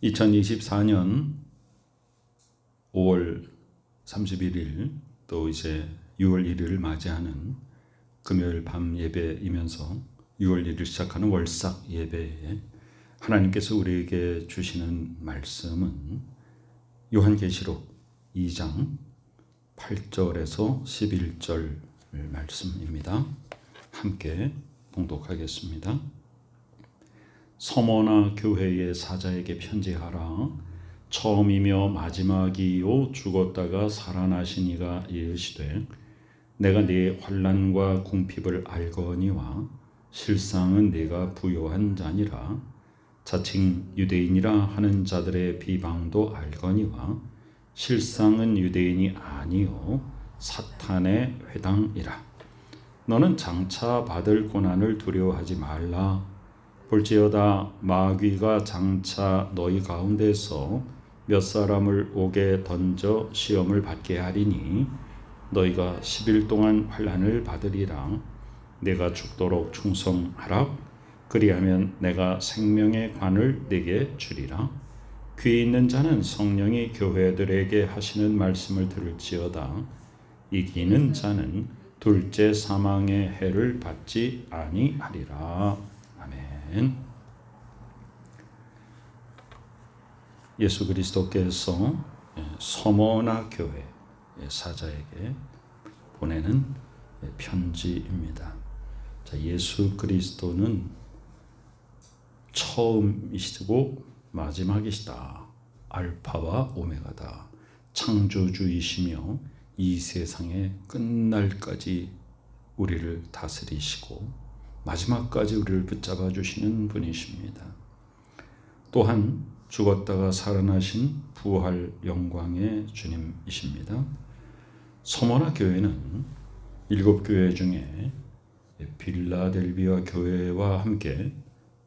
2024년 5월 31일 또 이제 6월 1일을 맞이하는 금요일 밤 예배이면서 6월 1일 시작하는 월삭 예배에 하나님께서 우리에게 주시는 말씀은 요한계시록 2장 8절에서 11절 말씀입니다. 함께 봉독하겠습니다. 서머나 교회의 사자에게 편지하라. 처음이며 마지막이요 죽었다가 살아나신 이가 이르시되 내가 네 환난과 궁핍을 알거니와 실상은 네가 부요한 자니라. 자칭 유대인이라 하는 자들의 비방도 알거니와 실상은 유대인이 아니요 사탄의 회당이라. 너는 장차 받을 고난을 두려워하지 말라. 볼지어다 마귀가 장차 너희 가운데서 몇 사람을 옥에 던져 시험을 받게 하리니 너희가 10일 동안 환난을 받으리라. 내가 죽도록 충성하라. 그리하면 내가 생명의 관을 네게 주리라. 귀 있는 자는 성령이 교회들에게 하시는 말씀을 들을지어다. 이기는 자는 둘째 사망의 해를 받지 아니하리라. 아멘. 예수 그리스도께서 서머나 교회 사자에게 보내는 편지입니다. 자, 예수 그리스도는 처음이시고 마지막이시다. 알파와 오메가다. 창조주이시며 이 세상의 끝날까지 우리를 다스리시고 마지막까지 우리를 붙잡아 주시는 분이십니다. 또한 죽었다가 살아나신 부활 영광의 주님이십니다. 서머나 교회는 7교회 중에 빌라델비아 교회와 함께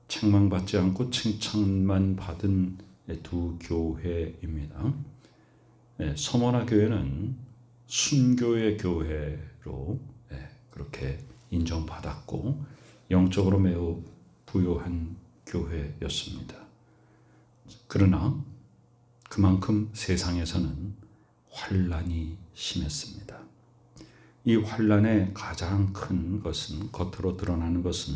책망받지 않고 칭찬만 받은 두 교회입니다. 서머나 교회는 순교의 교회로 그렇게 인정받았고 영적으로 매우 부요한 교회였습니다. 그러나 그만큼 세상에서는 환난이 심했습니다. 이 환난의 가장 큰 것은, 겉으로 드러나는 것은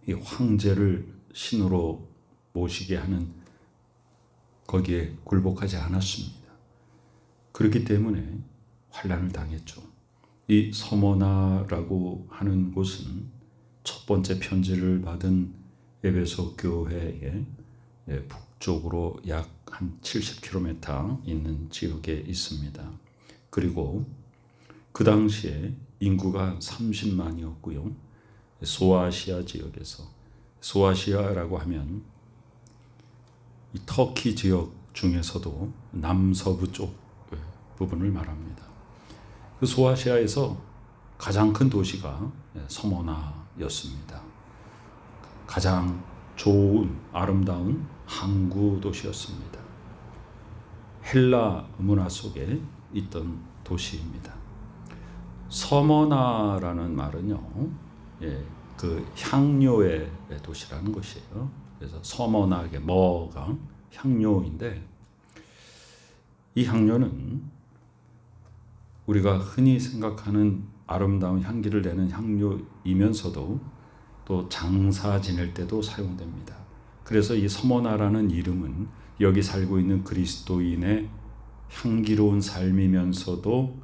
이 황제를 신으로 모시게 하는 거기에 굴복하지 않았습니다. 그렇기 때문에 환난을 당했죠. 이 서머나라고 하는 곳은 첫 번째 편지를 받은 에베소 교회의 북쪽으로 약 한 70km 있는 지역에 있습니다. 그리고 그 당시에 인구가 30만이었고요. 소아시아 지역에서, 소아시아라고 하면 이 터키 지역 중에서도 남서부 쪽 부분을 말합니다. 그 소아시아에서 가장 큰 도시가 서머나였습니다. 가장 좋은 아름다운 항구 도시였습니다. 헬라 문화 속에 있던 도시입니다. 서머나라는 말은요, 그 향료의 도시라는 것이에요. 그래서 서머나의 머가 향료인데, 이 향료는 우리가 흔히 생각하는 아름다운 향기를 내는 향료이면서도 또 장사 지낼 때도 사용됩니다. 그래서 이 서머나라는 이름은 여기 살고 있는 그리스도인의 향기로운 삶이면서도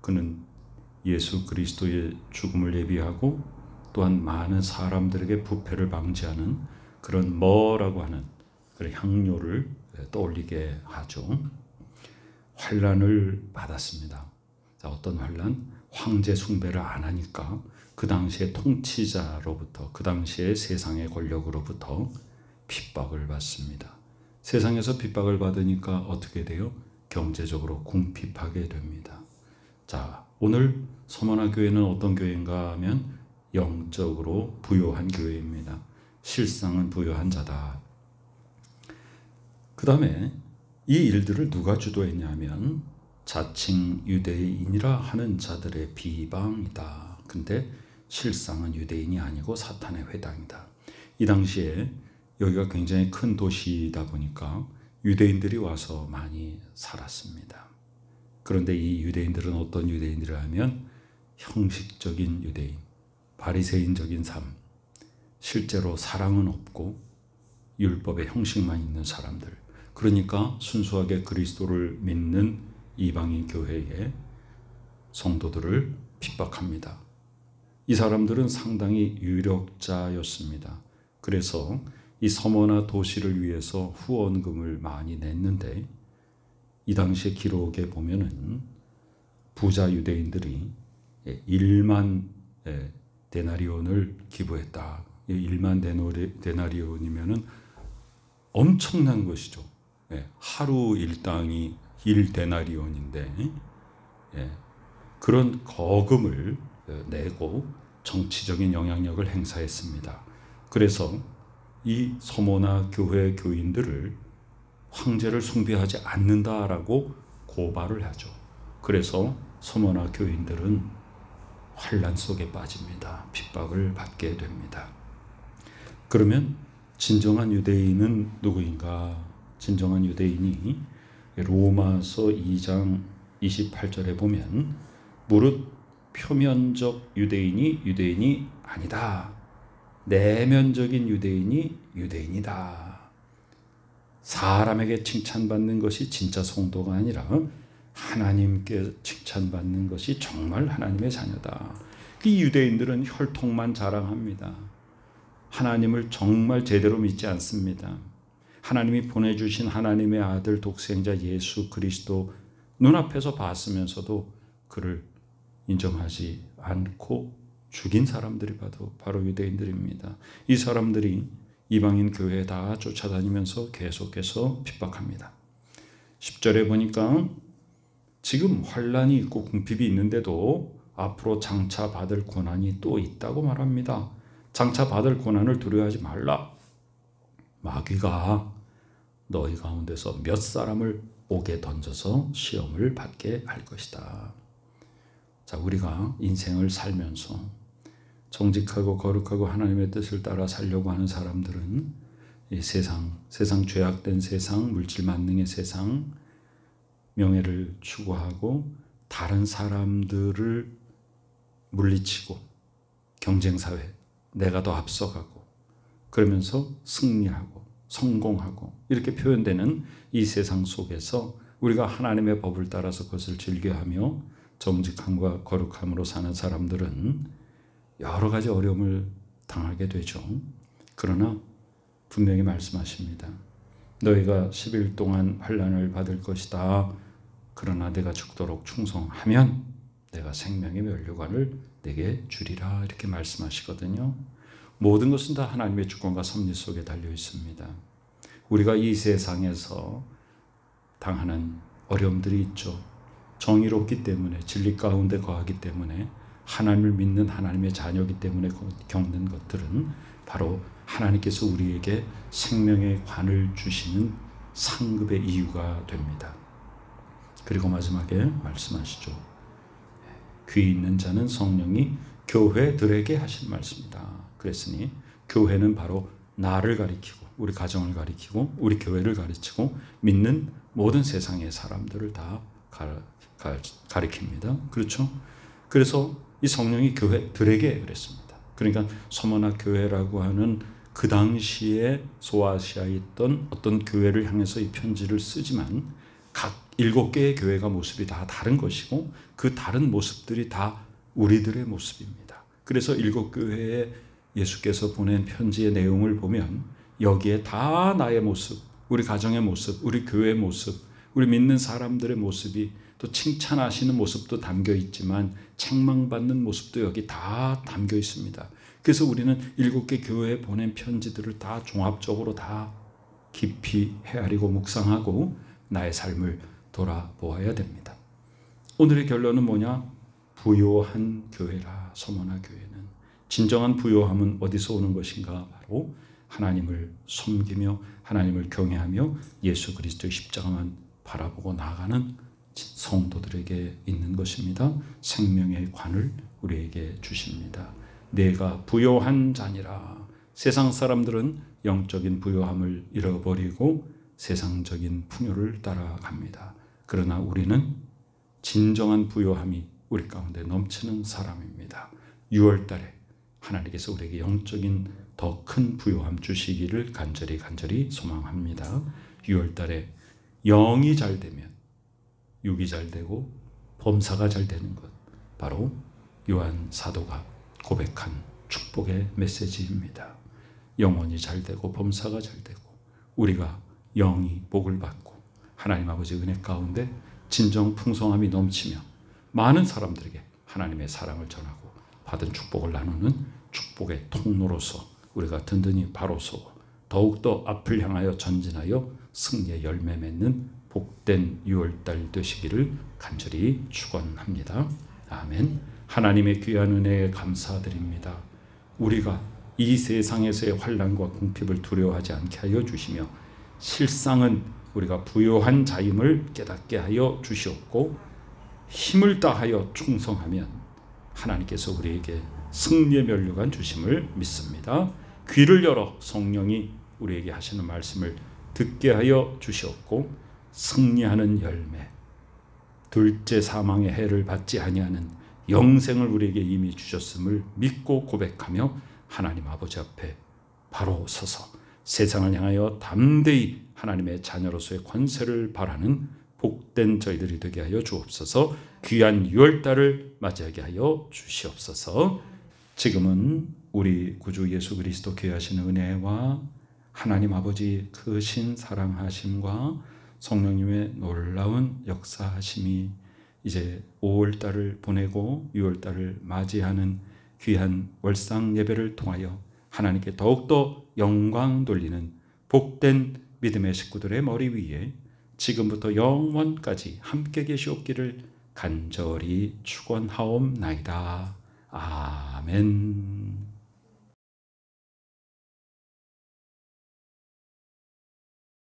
그는 예수 그리스도의 죽음을 예비하고 또한 많은 사람들에게 부패를 방지하는 그런 머라고 하는 그런 향료를 떠올리게 하죠. 환난을 받았습니다. 자, 어떤 환난? 황제 숭배를 안 하니까 그 당시의 통치자로부터, 그 당시의 세상의 권력으로부터 핍박을 받습니다. 세상에서 핍박을 받으니까 어떻게 돼요? 경제적으로 궁핍하게 됩니다. 자, 오늘 서머나 교회는 어떤 교회인가 하면 영적으로 부요한 교회입니다. 실상은 부요한 자다. 그 다음에 이 일들을 누가 주도했냐면 자칭 유대인이라 하는 자들의 비방이다. 근데 실상은 유대인이 아니고 사탄의 회당이다. 이 당시에 여기가 굉장히 큰 도시이다 보니까 유대인들이 와서 많이 살았습니다. 그런데 이 유대인들은 어떤 유대인들이라면 형식적인 유대인, 바리새인적인 삶, 실제로 사랑은 없고 율법의 형식만 있는 사람들, 그러니까 순수하게 그리스도를 믿는 이방인 교회의 성도들을 핍박합니다. 이 사람들은 상당히 유력자였습니다. 그래서 이 서머나 도시를 위해서 후원금을 많이 냈는데, 이 당시의 기록에 보면은 부자 유대인들이 1만 데나리온을 기부했다. 1만 데나리온이면은 엄청난 것이죠. 하루 일당이 1데나리온인데 그런 거금을 내고 정치적인 영향력을 행사했습니다. 그래서 이 서모나 교회 교인들을 황제를 숭배하지 않는다라고 고발을 하죠. 그래서 서모나 교인들은 환란 속에 빠집니다. 핍박을 받게 됩니다. 그러면 진정한 유대인은 누구인가? 진정한 유대인이 로마서 2장 28절에 보면 무릇 표면적 유대인이 아니다. 내면적인 유대인이다. 사람에게 칭찬받는 것이 진짜 성도가 아니라 하나님께 칭찬받는 것이 정말 하나님의 자녀다. 이 유대인들은 혈통만 자랑합니다. 하나님을 정말 제대로 믿지 않습니다. 하나님이 보내주신 하나님의 아들 독생자 예수 그리스도 눈앞에서 봤으면서도 그를 인정하지 않고 죽인 사람들이 바로 유대인들입니다. 이 사람들이 이방인 교회에 다 쫓아다니면서 계속해서 핍박합니다. 10절에 보니까 지금 환란이 있고 궁핍이 있는데도 앞으로 장차 받을 고난이 또 있다고 말합니다. 장차 받을 고난을 두려워하지 말라. 마귀가 너희 가운데서 몇 사람을 옥에 던져서 시험을 받게 할 것이다. 자, 우리가 인생을 살면서 정직하고 거룩하고 하나님의 뜻을 따라 살려고 하는 사람들은 이 세상 죄악된 세상, 물질 만능의 세상, 명예를 추구하고 다른 사람들을 물리치고 경쟁사회, 내가 더 앞서가고 그러면서 승리하고 성공하고 이렇게 표현되는 이 세상 속에서 우리가 하나님의 법을 따라서 그것을 즐겨하며 정직함과 거룩함으로 사는 사람들은 여러 가지 어려움을 당하게 되죠. 그러나 분명히 말씀하십니다. 너희가 10일 동안 환난을 받을 것이다. 그러나 내가 죽도록 충성하면 내가 생명의 면류관을 내게 주리라. 이렇게 말씀하시거든요. 모든 것은 다 하나님의 주권과 섭리 속에 달려 있습니다. 우리가 이 세상에서 당하는 어려움들이 있죠. 정의롭기 때문에, 진리 가운데 거하기 때문에, 하나님을 믿는 하나님의 자녀이기 때문에 겪는 것들은 바로 하나님께서 우리에게 생명의 관을 주시는 상급의 이유가 됩니다. 그리고 마지막에 말씀하시죠. 귀 있는 자는 성령이 교회들에게 하신 말씀이다. 그랬으니 교회는 바로 나를 가리키고 우리 가정을 가리키고 우리 교회를 가르치고 믿는 모든 세상의 사람들을 다 가리킵니다. 그렇죠? 그래서 이 성령이 교회들에게 그랬습니다. 그러니까 서머나 교회라고 하는 그 당시에 소아시아에 있던 어떤 교회를 향해서 이 편지를 쓰지만 각 7개의 교회가 모습이 다 다른 것이고 그 다른 모습들이 다 우리들의 모습입니다. 그래서 7교회에 예수께서 보낸 편지의 내용을 보면 여기에 다 나의 모습, 우리 가정의 모습, 우리 교회의 모습, 우리 믿는 사람들의 모습이 또 칭찬하시는 모습도 담겨 있지만 책망받는 모습도 여기 다 담겨 있습니다. 그래서 우리는 7개 교회에 보낸 편지들을 다 종합적으로 다 깊이 헤아리고 묵상하고 나의 삶을 돌아보아야 됩니다. 오늘의 결론은 뭐냐? 부요한 교회라. 서머나 교회는 진정한 부요함은 어디서 오는 것인가? 바로 하나님을 섬기며 하나님을 경외하며 예수 그리스도의 십자가만 바라보고 나아가는 성도들에게 있는 것입니다. 생명의 관을 우리에게 주십니다. 내가 부요한 자니라. 세상 사람들은 영적인 부요함을 잃어버리고 세상적인 풍요를 따라갑니다. 그러나 우리는 진정한 부요함이 우리 가운데 넘치는 사람입니다. 6월달에 하나님께서 우리에게 영적인 더 큰 부요함 주시기를 간절히 소망합니다. 6월달에 영이 잘 되면 육이 잘 되고 범사가 잘 되는 것, 바로 요한 사도가 고백한 축복의 메시지입니다. 영혼이 잘 되고 범사가 잘 되고 우리가 영이 복을 받고 하나님 아버지 은혜 가운데 진정 풍성함이 넘치며 많은 사람들에게 하나님의 사랑을 전하고 받은 축복을 나누는 축복의 통로로서 우리가 든든히 바로서 더욱더 앞을 향하여 전진하여 승리의 열매 맺는 복된 6월달 되시기를 간절히 축원합니다. 아멘. 하나님의 귀한 은혜에 감사드립니다. 우리가 이 세상에서의 환난과 궁핍을 두려워하지 않게 하여 주시며 실상은 우리가 부요한 자임을 깨닫게 하여 주시옵고 힘을 다하여 충성하면 하나님께서 우리에게 승리의 면류관 주심을 믿습니다. 귀를 열어 성령이 우리에게 하시는 말씀을 듣게 하여 주시옵고 승리하는 열매, 둘째 사망의 해를 받지 아니하는 영생을 우리에게 이미 주셨음을 믿고 고백하며 하나님 아버지 앞에 바로 서서 세상을 향하여 담대히 하나님의 자녀로서의 권세를 바라는 복된 저희들이 되게 하여 주옵소서. 귀한 6월달을 맞이하게 하여 주시옵소서. 지금은 우리 구주 예수 그리스도 귀하신 은혜와 하나님 아버지 크신 사랑하심과 성령님의 놀라운 역사하심이 이제 5월달을 보내고 6월달을 맞이하는 귀한 월상 예배를 통하여 하나님께 더욱더 영광 돌리는 복된 믿음의 식구들의 머리 위에 지금부터 영원까지 함께 계시옵기를 간절히 축원하옵나이다. 아멘.